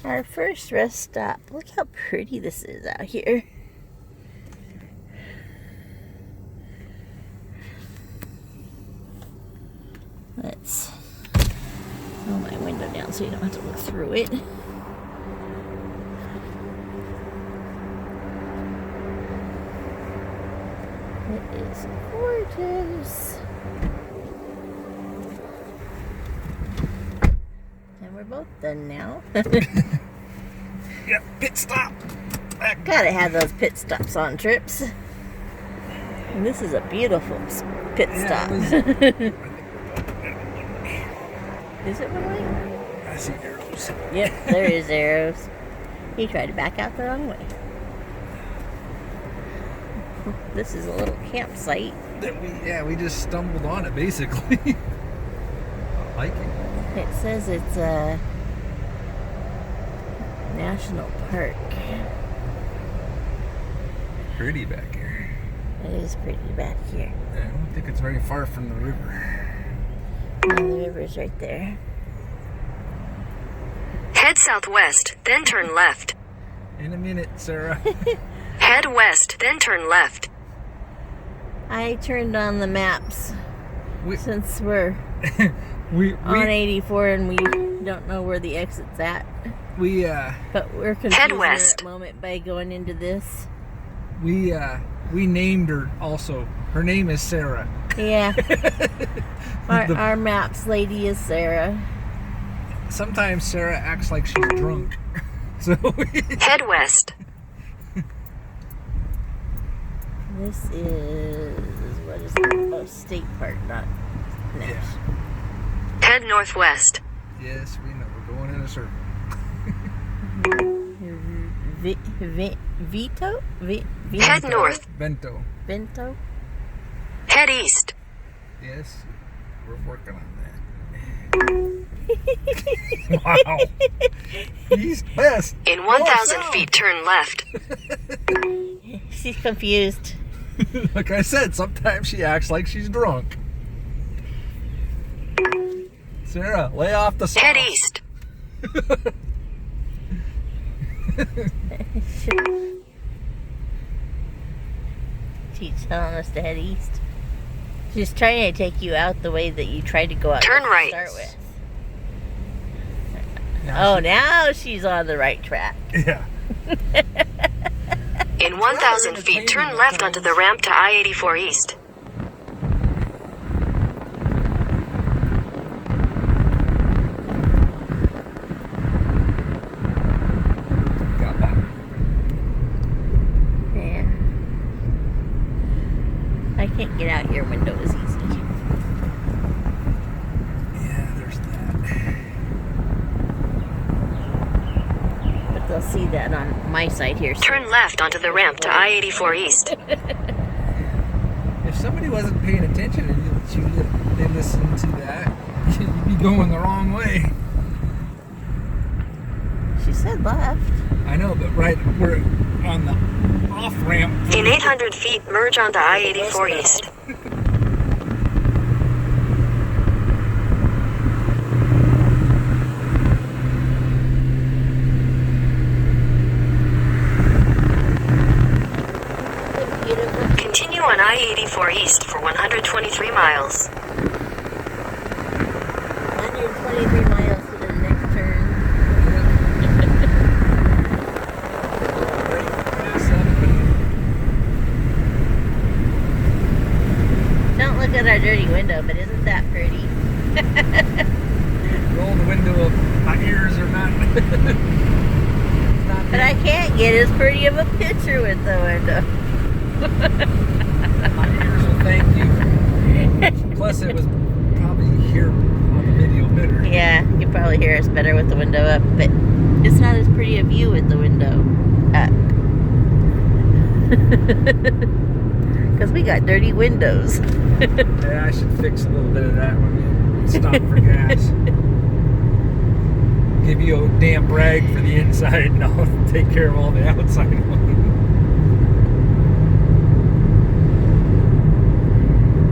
Our first rest stop. Look how pretty this is out here. Let's roll my window down so you don't have to look through it. It is gorgeous. And we're both done now. Yep, pit stop. Gotta have those pit stops on trips. And this is a beautiful pit stop. Is it one way? I see arrows. Yep, there is arrows. He tried to back out the wrong way. This is a little campsite. That we just stumbled on it basically. I like it. It says it's a national park. Pretty back here. It is pretty back here. I don't think it's very far from the river. And the river's right there. Head southwest, then turn left. In a minute, Sarah. Head west, then turn left. I turned on the maps since we're we on 84 and we don't know where the exit's at. But we're confused Head at west. that moment by going into this. We named her also. Her name is Sarah. Yeah. Our maps lady is Sarah. Sometimes Sarah acts like she's drunk. So Head west. This is, what is it? Oh, state park, not national. yeah. Head northwest. Yes, we know. We're going in a circle. Vito? Head north. Bento. Vento? Head east. Yes, we're working on that. Wow. East, west. In 1,000 north, feet, turn left. She's confused. Like I said, sometimes she acts like she's drunk. Sarah, lay off the sauce. Head east. She's telling us to head east. She's trying to take you out the way that you tried to go out. Turn to right. Start with. Now Now she's on the right track. Yeah. In 1,000 feet, turn left onto the ramp to I-84 East. Got that. Yeah. I can't get out your window as easy. Yeah, there's that. But they'll see that on my side here. Turn left onto the ramp to I-84 East. If somebody wasn't paying attention and they listened to that, you'd be going the wrong way. She said left. I know, but we're on the off ramp. In 800 feet, merge onto I-84 East. Continue on I-84 East for 123 miles. 123 miles to the next turn. Don't look at our dirty window, but isn't that pretty? Roll the window up. My ears are not. But I can't get as pretty of a picture with the window. My ears will thank you. Plus, it was probably here on the video better. Yeah, you can probably hear us better with the window up, but it's not as pretty a view with the window up. Because we got dirty windows. Yeah, I should fix a little bit of that when we stop for gas. Give you a damp rag for the inside and I'll take care of all the outside ones.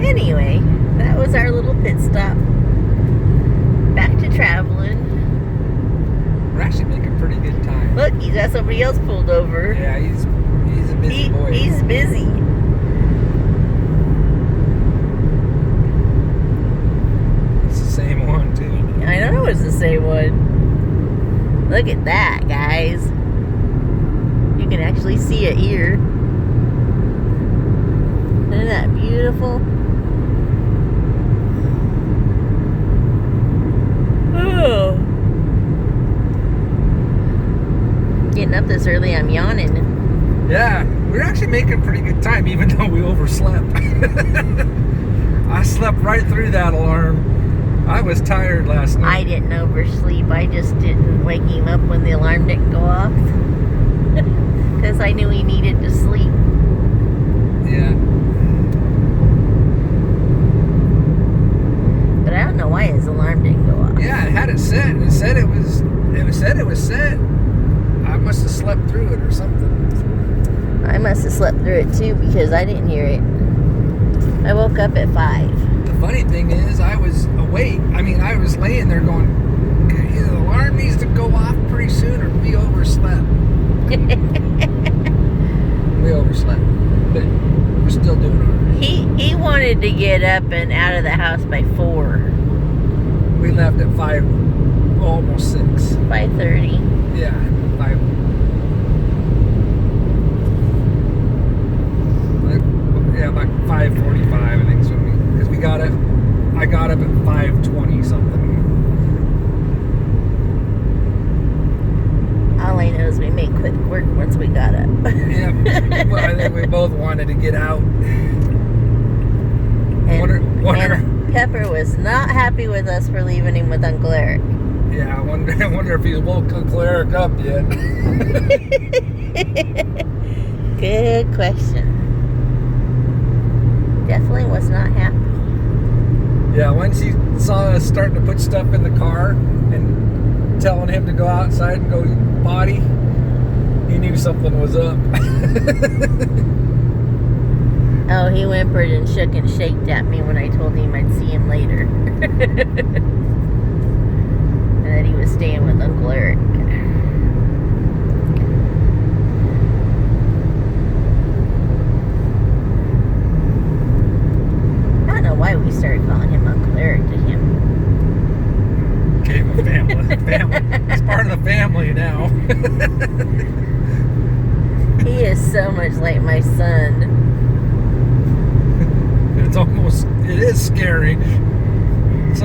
Anyway, that was our little pit stop. Back to traveling. We're actually making pretty good Look, he's got somebody else pulled over. Yeah, he's a busy boy. He's busy. It's the same one too. I know it's the same one. Look at that, guys. You can actually see it here. Isn't that beautiful? Oh. Getting up this early, I'm yawning. Yeah, we're actually making pretty good time, even though we overslept. I slept right through that alarm. I was tired last night. I didn't oversleep. I just didn't wake him up when the alarm didn't go off. Because I knew he needed to sleep. Yeah. But I don't know why his alarm didn't go off. Yeah, it had it set. It said it was set. I must have slept through it or something. I must have slept through it too because I didn't hear it. I woke up at 5. The funny thing is, I was awake. I mean, I was laying there going, okay, either the alarm needs to go off pretty soon or we overslept. We overslept. But we're still doing all right. He wanted to get up and out of the house by 4. We left at 5, almost 6. 5:30. Yeah, 5. Like 5:45, I think, so because I got up at 5:20 something. All I know is we made quick work once we got up. Yeah, well, I think we both wanted to get out. And Pepper was not happy with us for leaving him with Uncle Eric. Yeah, I wonder if he's woke Uncle Eric up yet. Good question. Definitely was not happy. Yeah, once he saw us starting to put stuff in the car and telling him to go outside and go eat potty, he knew something was up. Oh, he whimpered and shook and shaked at me when I told him I'd see him later. And that he was staying with Uncle Eric. I don't know why we started calling him Uncle Eric to him. Okay, well, family. He's part of the family now. He is so much like my son. It is scary. It's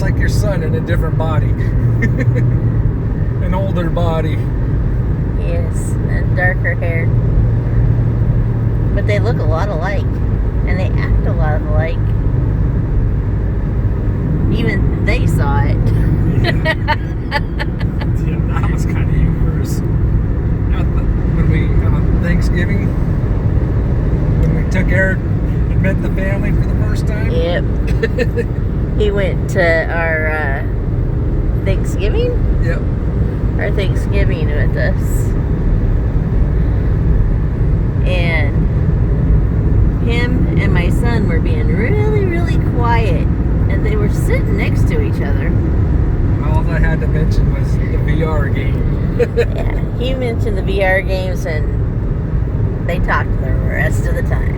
like your son in a different body. An older body. Yes, and darker hair. But they look a lot alike. And they act a lot alike. Even they saw it. Yeah, that was kind of humorous. When we, on Thanksgiving, when we took Eric and met the family for the first time. Yep. He went to our Thanksgiving? Yep. Our Thanksgiving with us. And him and my son were being really, really quiet. And they were sitting next to each other. All I had to mention was the VR game. Yeah, he mentioned the VR games and they talked the rest of the time.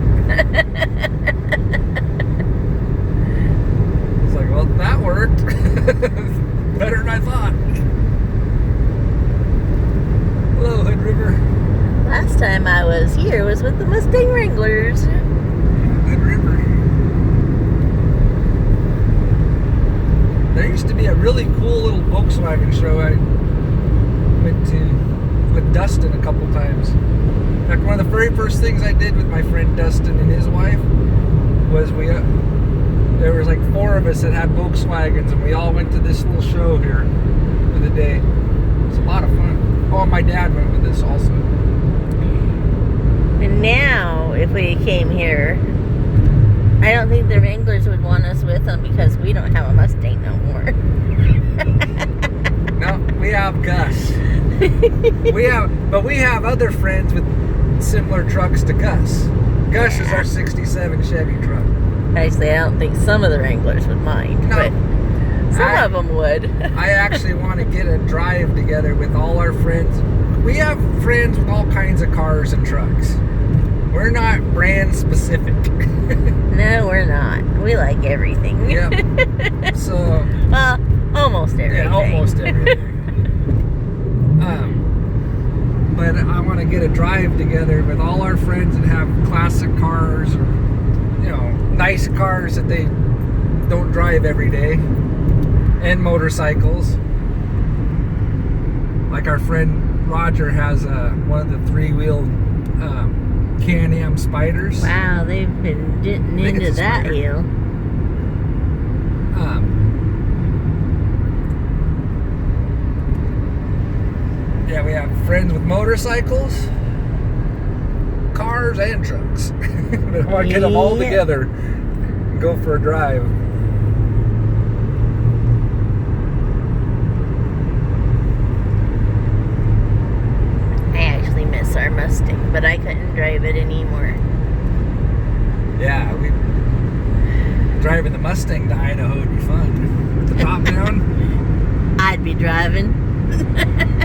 It's like, well, that worked. Better than I thought. Hello, Hood River. Last time I was here was with the Mustang Wranglers. Hood River. There used to be a really cool little Volkswagen show I went to with Dustin a couple times. In fact, one of the very first things I did with my friend Dustin and his wife was there was like 4 of us that had Volkswagens, and we all went to this little show here for the day. It was a lot of fun. Oh, and my dad went with us also. And now, if we came here, I don't think the Wranglers would want us with them because we don't have a Mustang no more. No, we have Gus. We have other friends with similar trucks to Gus. Gus is our 67 Chevy truck. Actually, I don't think some of the Wranglers would mind, No. but some of them would. I actually want to get a drive together with all our friends, we have friends with all kinds of cars and trucks. We're not brand specific. No, we're not. We like everything. Yep. So. Well, almost everything. Yeah, almost everything. But I want to get a drive together with all our friends and have classic cars or, nice cars that they don't drive every day, and motorcycles. Like our friend Roger has one of the 3-wheel Can-Am Spiders. Wow, they've been getting into that hill. Yeah, we have friends with motorcycles, cars, and trucks. But I want to get them all together and go for a drive. I actually miss our Mustang, but I couldn't drive it anymore. Yeah, driving the Mustang to Idaho would be fun. With the top down. I'd be driving.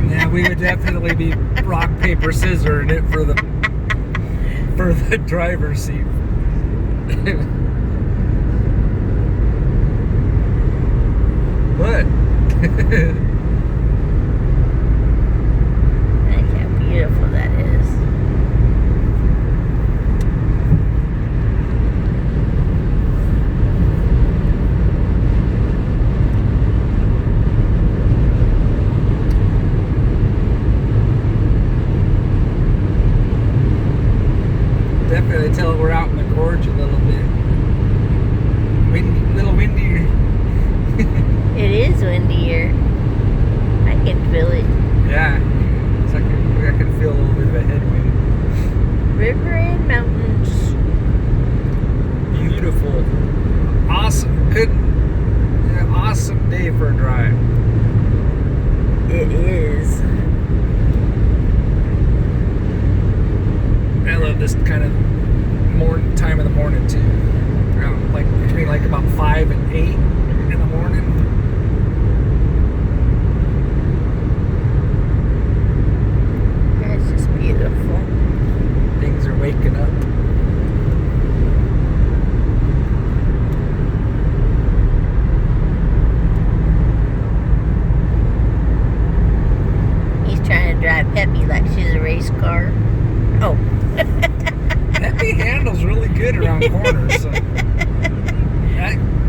Yeah, we would definitely be rock, paper, scissors in it for the driver's seat. What? Look how beautiful that is. Definitely tell we're out in the gorge a little bit. Little windier. It is windier. I can feel it. Yeah. It's like I can feel a little bit of a headwind. River and mountains. Beautiful. Awesome. Awesome day for a drive. It is. I love this kind of time of the morning too. Around between about 5 and 8 in the morning. That's just beautiful. Things are waking up. He's trying to drive Peppy like she's a race car. Oh. Peppy handles really good around corners. So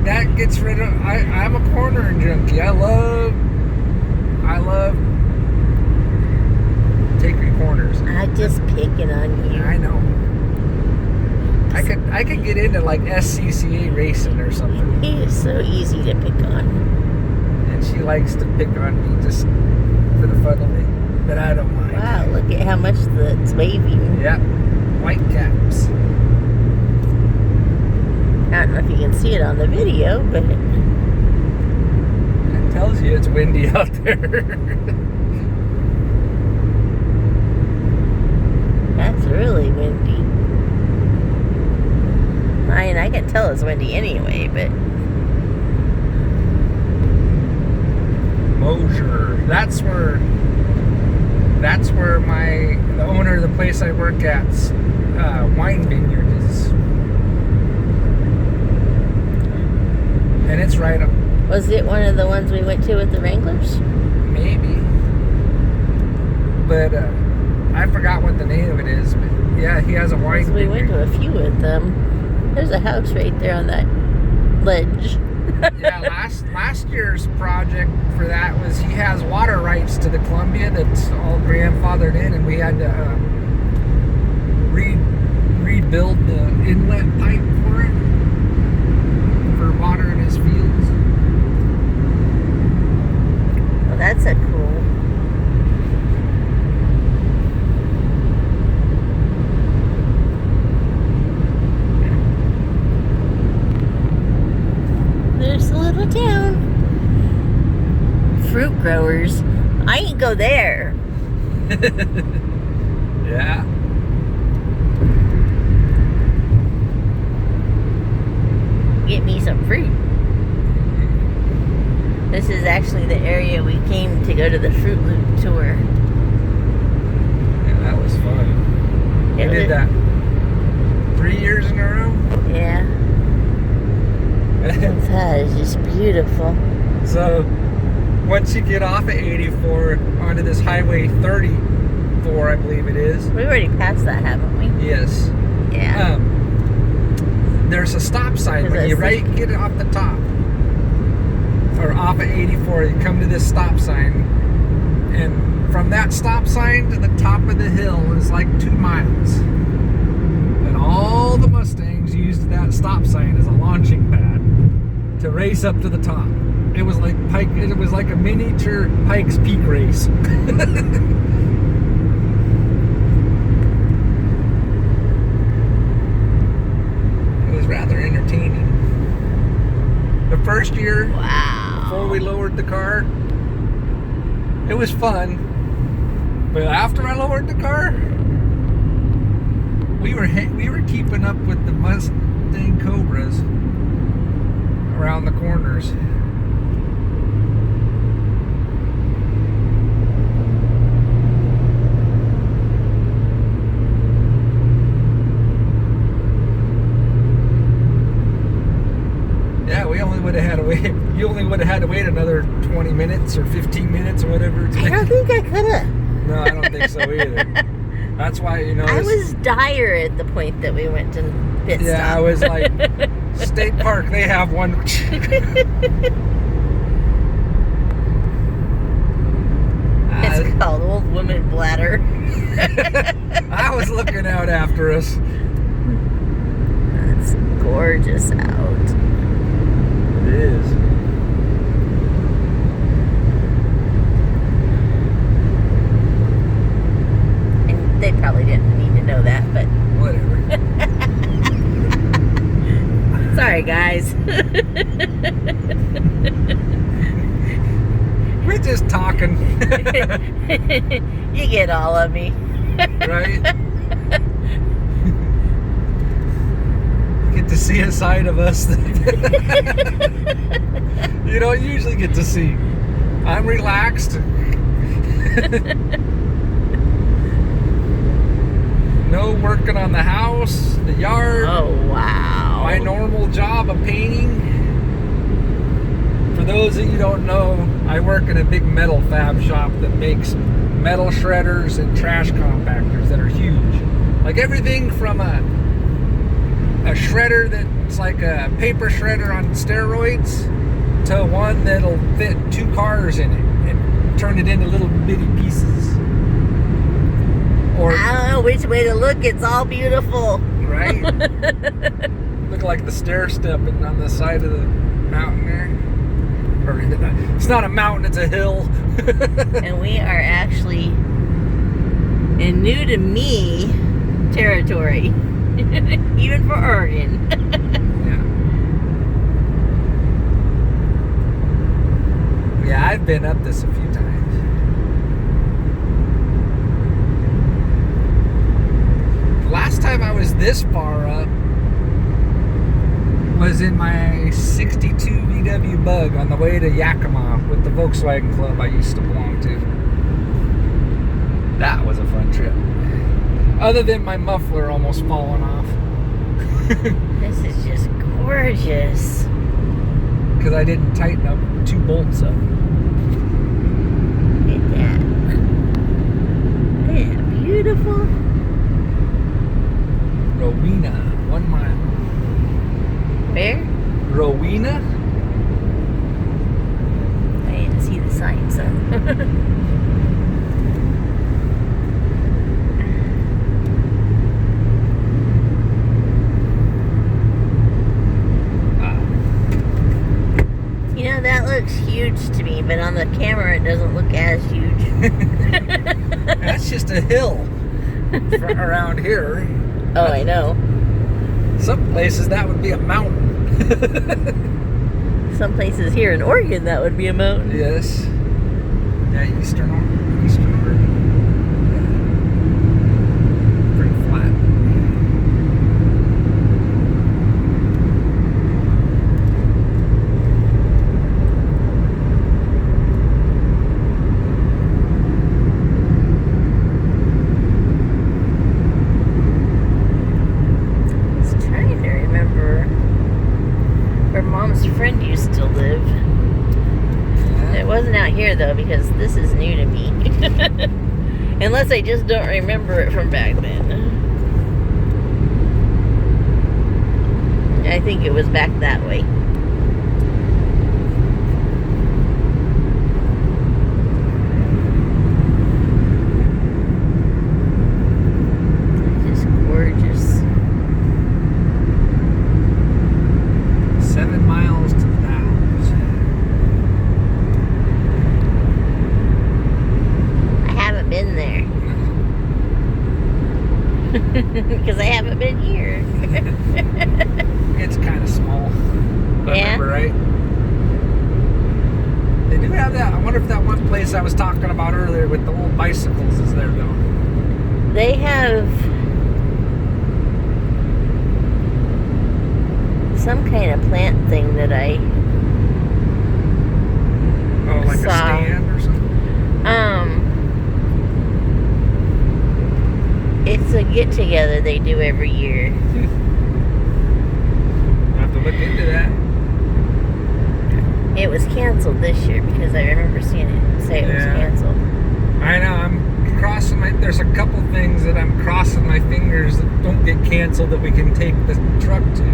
that gets rid of. I'm a cornering junkie. I love taking corners. I'm just picking on you. I know. I could get into SCCA racing or something. He is so easy to pick on. And she likes to pick on me just for the fun of it. But I don't mind. Wow, look at how much it's waving. Yep. White caps. I don't know if you can see it on the video, but It tells you it's windy out there. that's really windy. I mean, I can tell it's windy anyway, but Mosier. That's where the owner of the place I work at's wine vineyard is. And it's right up. was it one of the ones we went to with the Wranglers? Maybe. But I forgot what the name of it is. But yeah, he has a wine vineyard. We went to a few with them. There's a house right there on that ledge. Yeah, last year's project for that was he has water rights to the Columbia that's all grandfathered in, and we had to rebuild the inlet pipe for it for water in his fields. Well, that's a cool. There's a little town. Fruit growers. I ain't go there. Yeah. Get me some fruit. This is actually the area we came to go to the Fruit Loop tour. We did that 3 years in a row. Yeah. That is just beautiful. So once you get off at 84 onto this Highway 34, I believe it is. We've already passed that, haven't we? Yes. Yeah. There's a stop sign when you get off the top. Or off at 84, you come to this stop sign. And from that stop sign to the top of the hill is like 2 miles. And all the Mustangs used that stop sign as a launching pad to race up to the top. It was like it was like a miniature Pikes Peak race. It was rather entertaining. The first year, before we lowered the car, it was fun. But after I lowered the car, we were keeping up with the Mustang Cobras around the corners. Yeah, we only would have had to wait. You only would have had to wait another 20 minutes or 15 minutes or whatever. I don't think I could have. No, I don't think so either. That's why, you know. I was dire at the point that we went to pit stop. Yeah, I was like, State Park, they have one. It's called Old Woman Bladder. I was looking out after us. It's gorgeous out. It is. And they probably didn't need to know that, but Whatever. sorry, guys. We're just talking. You get all of me. Right? Get to see a side of us that you don't usually get to see. I'm relaxed. No working on the house, the yard. Oh, wow. My normal job of painting. For those that you don't know, I work in a big metal fab shop that makes metal shredders and trash compactors that are huge. Like everything from a shredder that's like a paper shredder on steroids to one that'll fit 2 cars in it and turn it into little bitty pieces. Or I don't know which way to look. It's all beautiful. right? Look like the stair stepping on the side of the mountain there. Or it's not a mountain, it's a hill. And we are actually in new to me territory. Even for Oregon. Yeah. Yeah, I've been up this a few times. The last time I was this far up was in my 62 VW Bug on the way to Yakima with the Volkswagen Club I used to belong to. That was a fun trip. Other than my muffler almost falling off. This is just gorgeous. Because I didn't tighten up 2 bolts up. Look at that. Isn't that beautiful? Rowena, 1 mile. Where? Rowena? I didn't see the sign, so. You know, that looks huge to me, but on the camera it doesn't look as huge. That's just a hill around here. Oh, I know. Some places that would be a mountain. Some places here in Oregon that would be a mountain. Yes. Yeah, Eastern Oregon. Pretty flat. because this is new to me. Unless I just don't remember it from back then. I think it was back that way. Just gorgeous. 7 miles to the Dalles. I haven't been there. Because I haven't been here. It's kind of small. If I Yeah. remember right. They do have that. I wonder if that one place I was talking about earlier with the old bicycles is there though. They have some kind of plant thing that I Oh, like a Saw. stand or something? it's a get together they do every year. I'll have to look into that. It was canceled this year because I remember seeing it say it was Yeah. canceled. I know, I'm crossing there's a couple things that I'm crossing my fingers that don't get canceled that we can take the truck to.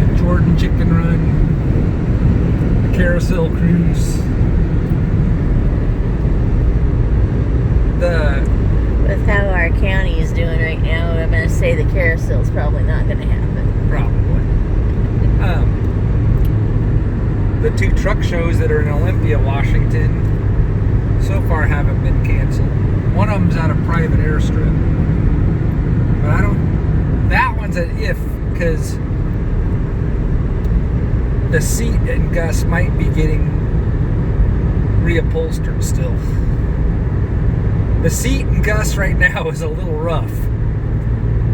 The Jordan Chicken Run, the Carousel Cruise, With how our county is doing right now, I'm going to say the carousel's probably not going to happen. probably. The 2 truck shows that are in Olympia, Washington, so far haven't been canceled. One of them's at a private airstrip. But that one's an if, because the seat and Gus might be getting reupholstered still. The seat and Gus right now is a little rough.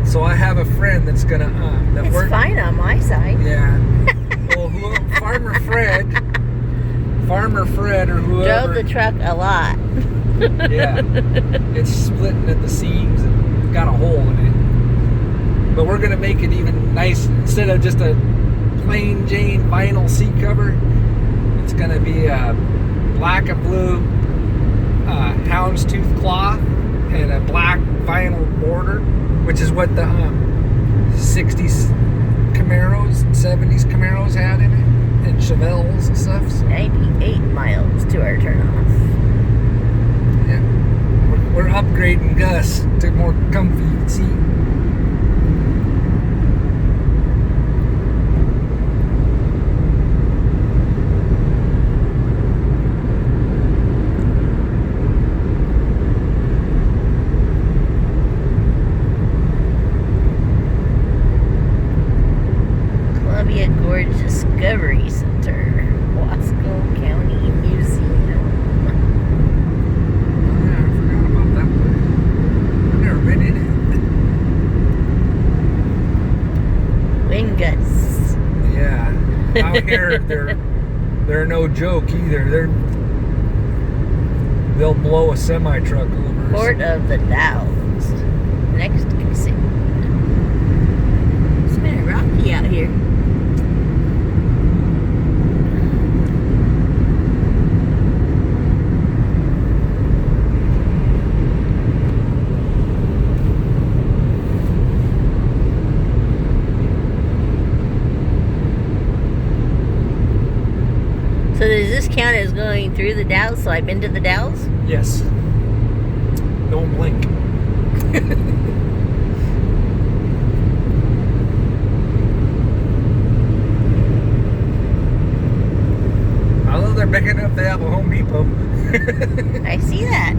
So I have a friend that's gonna It's fine on my side. Yeah. Well, Farmer Fred or whoever. Drove the truck a lot. Yeah. It's splitting at the seams and got a hole in it. But we're gonna make it even nice. Instead of just a plain Jane vinyl seat cover, it's gonna be a black and blue houndstooth cloth and a black vinyl border, which is what the 60s Camaros and 70s Camaros had in it, and Chevelles and stuff. So, 98 miles to our turnoff. yeah, we're upgrading Gus to more comfy seat. Columbia Gorge Discovery Center, Wasco County Museum. Oh, yeah, I forgot about that place. I've never been in it. Wind gusts. Yeah, out here they're no joke either. They'll blow a semi truck over. Port of the Dalles. Next exit. It's kind of rocky out here. So does this count as going through the Dalles? So I've been to the Dalles? Yes. Don't blink. Although they're big enough, they have a Home Depot. I see that.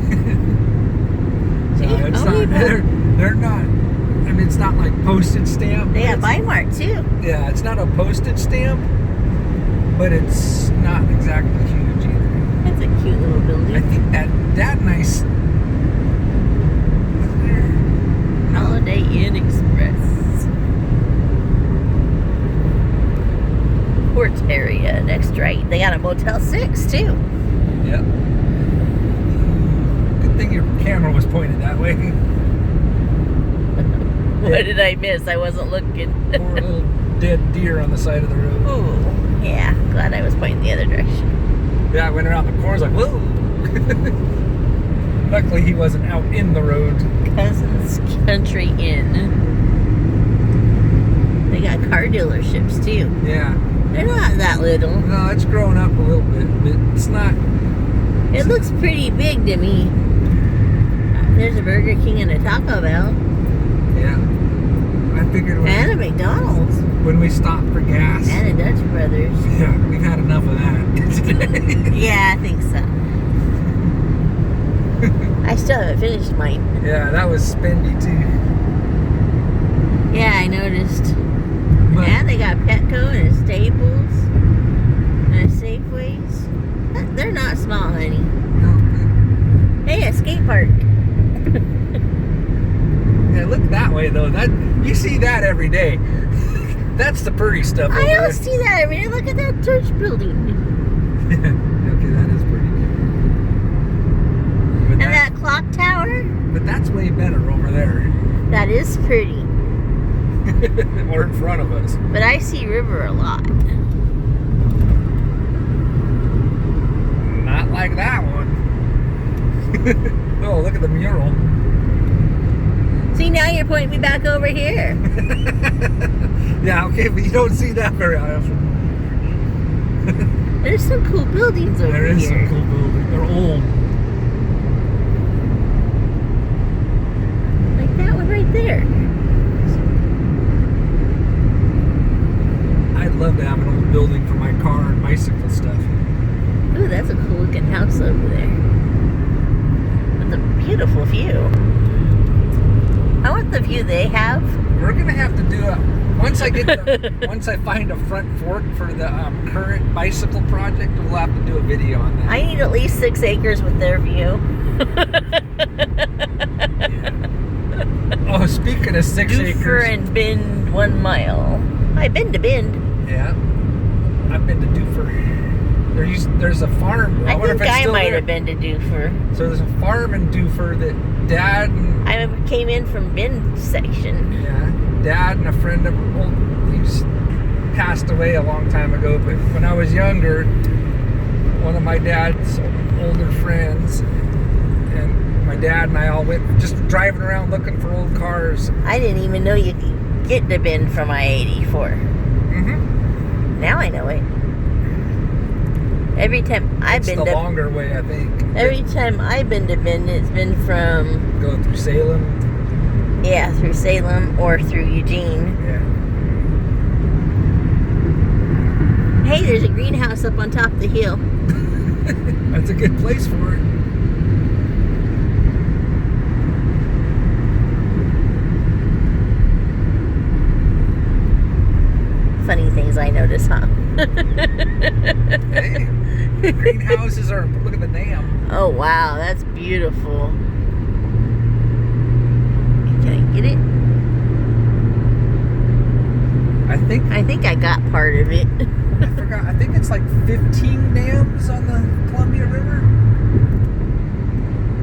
See, No, it's Home not. Depot. They're not. I mean, it's not like postage stamp. They got It's- Bimart too. Yeah, it's not a postage stamp, but it's not exactly huge either. That's a cute little building. I think that nice. Wasn't there? No. Holiday Inn Express. Port area, next right. They got a Motel 6 too. Yep. Good thing your camera was pointed that way. What did I miss? I wasn't looking. Poor little dead deer on the side of the road. Ooh, yeah. Glad I was pointing the other direction. Yeah, I went around the corner, like, whoa. Luckily, he wasn't out in the road. Cousins Country Inn. They got car dealerships too. Yeah. They're not that little. No, it's grown up a little bit, but it's not. It looks pretty big to me. There's a Burger King and a Taco Bell. Yeah. I figured And a McDonald's. when we stopped for gas. And a Dutch Brothers. Yeah, we've had enough of that today. Yeah, I think so. I still haven't finished mine. Yeah, that was spendy too. Yeah, I noticed. But And they got Petco and a Staples and a Safeways. They're not small, honey. no, Hey, a skate park. yeah, look that way though. That you see that every day. That's the pretty stuff. I over don't there. see that every day. Look at that church building. Okay, that is pretty. But And that clock tower. but that's way better over there. That is pretty. Or in front of us. But I see river a lot. Not like that one. Oh, look at the mural. See, now you're pointing me back over here. Yeah, okay, but you don't see that very often. There's some cool buildings over There is here. some cool buildings. They're old. Like that one right there. I'd love to have an old building for my car and bicycle stuff. Ooh, that's a cool looking house over there. With a beautiful view. I want the view they have. We're gonna have to do a once I find a front fork for the current bicycle project. We'll have to do a video on that. I need at least 6 acres with their view. Oh, speaking of 6 Doofer acres, and Bend 1 mile. I've been to Bend. yeah, I've been to Doofer. There's a farm. I wonder think if it's I still might there. have been to Doofer. So there's a farm in Doofer that Dad and I came in from Bend section. yeah, Dad and a friend of he's passed away a long time ago. But when I was younger, one of my dad's older friends and my dad and I all went just driving around looking for old cars. I didn't even know you could get to Bend from I-84. Mm-hmm. Now I know it. Every time I've It's been the to longer way, I think. every time I've been to Bend, it's been from Go through Salem. through Salem or through Eugene. Yeah. Hey, there's a greenhouse up on top of the hill. That's a good place for it. Funny things I notice, huh? Hey, greenhouses are. Look at the dam. Oh wow, that's beautiful. Can I get it? I think I got part of it. I forgot. I think it's like 15 dams on the Columbia River.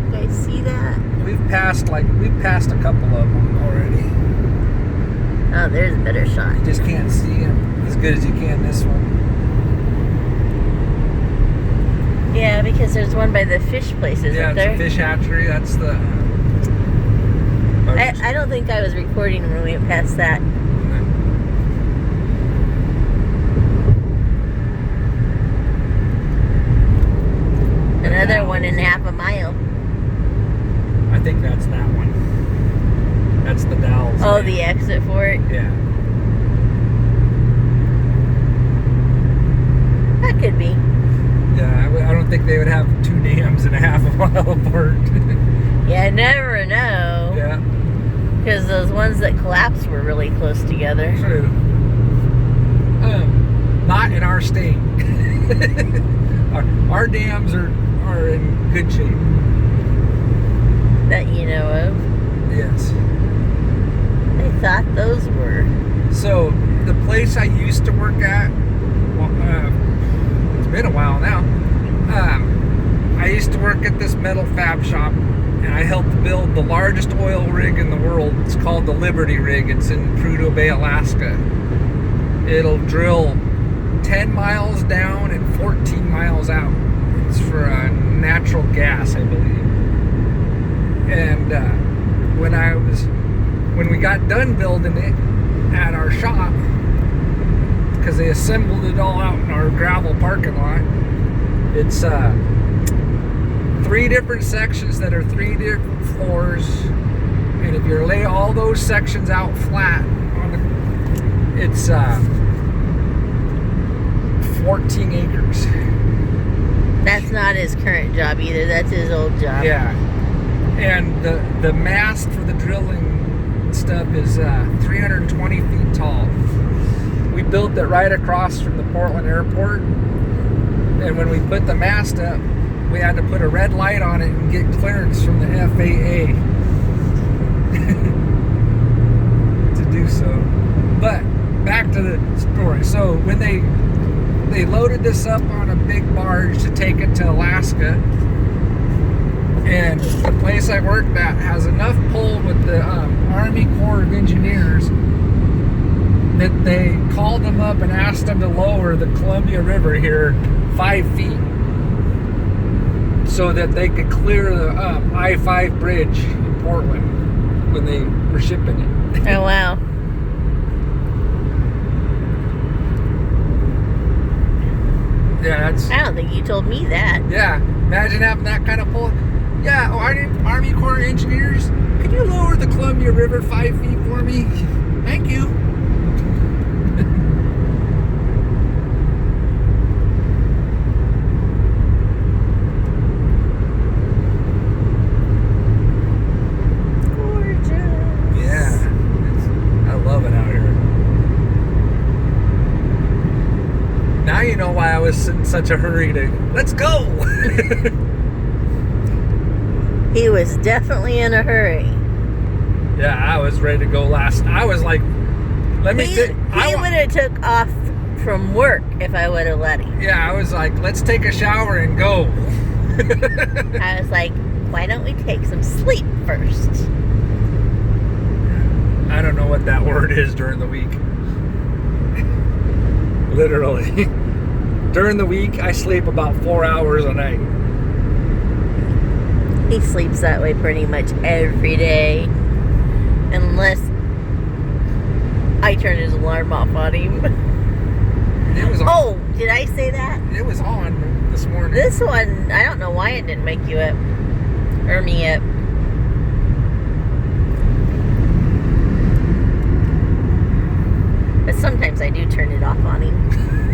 You guys see that? We've passed a couple of them already. Oh, there's a better shot. You just can't see them as good as you can this one. Yeah, because there's one by the fish place, isn't Yeah, it's there? a fish hatchery. That's the. I don't think I was recording when we went past that. Another 1.5 miles. I think that's that one. That's the Dalles. Oh, the exit for it? Yeah. That could be. Yeah, I don't think they would have 2 dams and a half a mile apart. Yeah, never know. Yeah, Because those ones that collapsed were really close together. true. Not in our state. our dams are in good shape. That you know of. Yes. I thought those were. So the place I used to work at, well, it's been a while now. I used to work at this metal fab shop, and I helped build the largest oil rig in the world. It's called the Liberty Rig. It's in Prudhoe Bay, Alaska. It'll drill 10 miles down and 14 miles out. It's for natural gas, I believe. And when we got done building it at our shop, because they assembled it all out in our gravel parking lot, it's 3 different sections that are 3 different floors. And if you lay all those sections out flat, it's 14 acres. That's not his current job either. That's his old job. Yeah. And the mast for the drilling stuff is 320 feet tall. We built it right across from the Portland airport. And when we put the mast up, we had to put a red light on it and get clearance from the FAA to do so. But back to the story. So when they loaded this up on a big barge to take it to Alaska, and the place I worked at has enough pull with the Army Corps of Engineers that they called them up and asked them to lower the Columbia River here 5 feet so that they could clear the I-5 bridge in Portland when they were shipping it. Oh, wow. Yeah, that's... I don't think you told me that. Yeah, imagine having that kind of pull. Yeah, Army Corps of Engineers, could you lower the Columbia River 5 feet for me? Thank you. Gorgeous. Yeah, I love it out here. Now you know why I was in such a hurry to, let's go! He was definitely in a hurry. Yeah, I was ready to go I was like, He would have took off from work if I would have let him. Yeah, I was like, let's take a shower and go. I was like, why don't we take some sleep first? I don't know what that word is during the week. Literally. During the week, I sleep about 4 hours a night. He sleeps that way pretty much every day. Unless I turn his alarm off on him. It was on. Oh, did I say that? It was on this morning. This one, I don't know why it didn't make you up. Or me up. But sometimes I do turn it off on him.